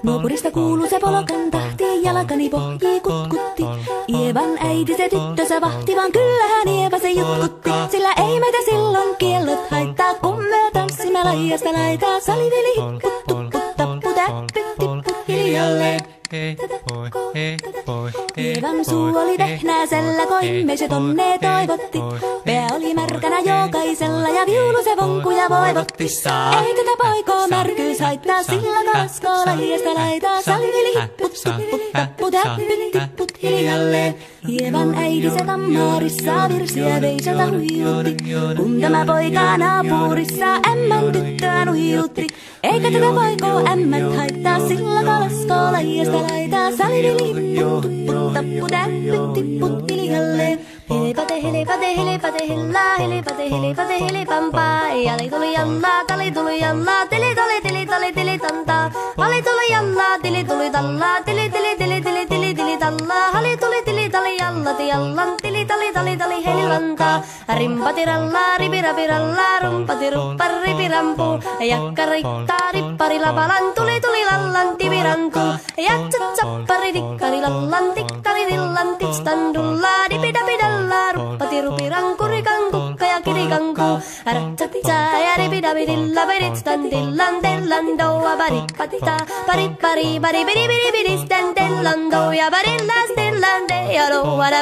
Nuopurista kuuluu se polokan tahti, jalkani pohjii kutkutti. Ievan äiti se tyttönsä vahti, vaan kyllähän Ieva se jutkutti. Sillä ei meitä silloin kiellot haittaa, kun me tanssimme laijasta laitaa. Saliveli hipput, tupput, tappu, täppyt, tipput hiljalleen. Ievan suu oli vehnäisellä, koimme se tonne toivotti. Pää oli märkänä jokaisella ja viulu se vonkuja voivotti. Ei tätä poikoo märkyys haittaa, sillä kaskoo laijasta laitaa. Saliveli hipput, tupput, tappu, täppyt, tipput hiljalleen. Ievan äiti se tammaarissa virsiä veisata huijutti. Kun tämä poika naapurissa ämmän tyttöä nuhijutti. Eikä tätä poikoo ämmät haittaa, sillä kalaskoo laijasta laitaa. Saliveli hipput, tupput, tappu, täppyt, tipput hiljalleen. Helepate, helepate, helepate, hellaa, helepate, helepate, helepampaa. Jali tuli jallaa, tali tuli jallaa, tili tuli, tili tuli, tili tantaa. Ali tuli jallaa, tili tuli tallaa, tili tili, tili tili, tili tili tallaa. Hali tuli, tili tali jallati jallan, tili tali, tali tali, helilantaa. Rimpati rallaa, ripirapi rallaa, rumpati ruppar, ripirampu. Jakka riittaa, rippari lapalan, tuli tuli lallan, tivirantu. Jatsat sappari, tikkari lallan, tikkari dillan, tikstandullaa, dipidapidalla. Ruppati rupiranku, rikanku, ja kirikanku. Ratsatsa ja ripidapidilla, peditstan dillan, dellan, doa, baripatita. Baripari, baribidibidibidistan, dellan, doa, barillas, dillan, deyalo. What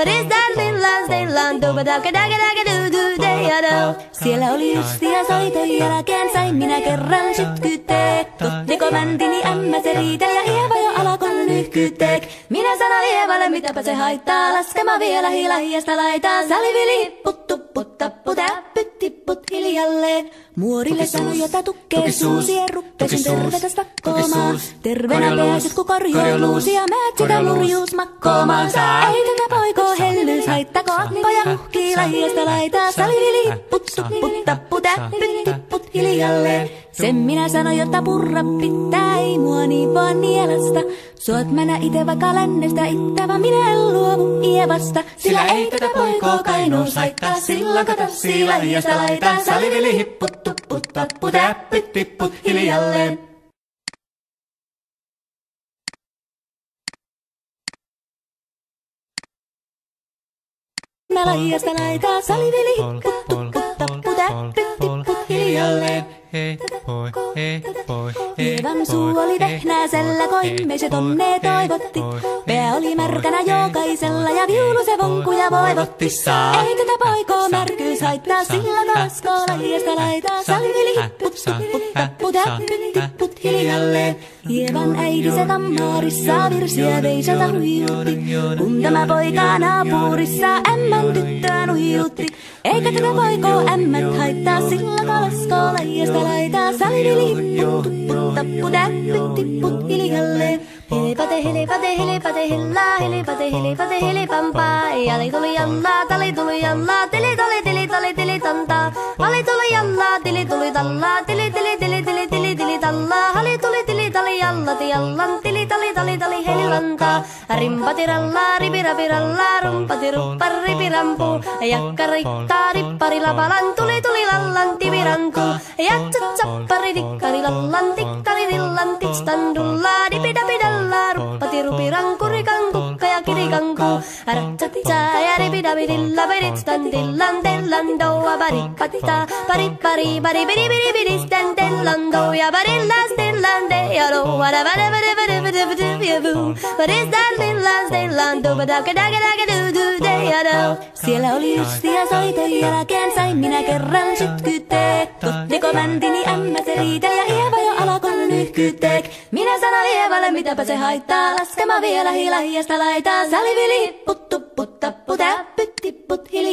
is that lillas, dellan, doa, dagadagadagadoo, deyalo. Siellä oli justia soiton jälkeen, sain minä kerran sytkyteek. Totteko mäntini ämmä se riitel ja Ieva jo alakon nyhkyteek. Minä sanoin Ievalle, mitäpä se haittaa, laskema vielä hilahiasta laitaa. Salivili hipput, tupput, tappu, täppyt, tipput hiljalleen. Muorille sanoi, jota tukkee suusi, ja ruppesin tervetäs takkoomaan. Terveenä pääsit, kun korjoiluusi, ja määt sitä murjuus makkoomaan. Ei tätä poikoo hellyys haittako, akkoja muhkii lahiasta laitaa. Salivili hipput, tupput, tappu, täppyt, tipput hiljalleen. Sen minä sanoin, jotta purra pitää, ei mua niin vaan nielasta. Suot mennä ite vaikka lännestä ittävä, minä en luovu Ievasta. Sillä ei tätä poikoo kainuus haittaa, sillä katossii lahiasta laitaa. Salivili hipput, tupput, tappu, täppyt, tipput hiljalleen. Lahiasta laitaa, salivili hipput, tupput, tappu, täppyt, tipput hiljalleen. Ievan suu oli vehnäisellä, koimme se tonne toivotti. Pää oli märkänä jokaisella ja viulu se vonkuja voivotti. Ei tätä poikoo märkyys haittaa, sillä kalaskoo lahiasta laitaa. Salivili hipput, tupput, tappu, täppyt, tipput hiljalleen. Ievan äiti se tammaarissa virsiä veisata huijutti. Kun tämä poika naapurissa ämmän tyttöä nuhijutti. Eikä tätä poikoo ämmät haittaa, sillä kalaskoo lajiasta laitaa. Salivili hipput, tupput, tappu, täppyt, tipput hiljalleen. Helepate, helepate, helepate, hellaa, helepate, helepate, helepampaa. Jali tuli jallaa, tali tuli jallaa, tili tuli, tili tuli, tili tantaa. Ali tuli jallaa, tili tuli tallaa, tili tili, tili tili, tili tili tallaa. Hali tuli, tili tali jallati jallan, tili tali, tali tali, helilantaa. Rimpati rallaa, ripirapi rallaa, rumpati ruppar, ripirampu. Jakka riittaa, rippari lapalan, tuli tuli lallan, tivirantu. Jatsat sappari, tikkari lallan, tikkari dillan, tikstandullaa, dipidapidalla. Ruppati rupiranku, rikanku, ja kirikanku. Ratsatsa ja ripidapidilla, peditstan dillan, dellan, doa, baripatita. Baripari, baribidibidibidistan, dellan, doa, barillas, dillan, deyalo. What is that lillas, dellan, doa, dagadagadagadoo, deyalo. Siellä oli justia soiton jälkeen, sain minä kerran sytkyteek. Totteko mäntini ämmä se riitel ja Ieva jo alakon nyhkyteek. Minä sanoin Ievalle, mitäpä se haittaa, laskema vielä hilahiasta laitaa. Salivili hipput, tupput, tappu, täppyt, tipput hiljalleen.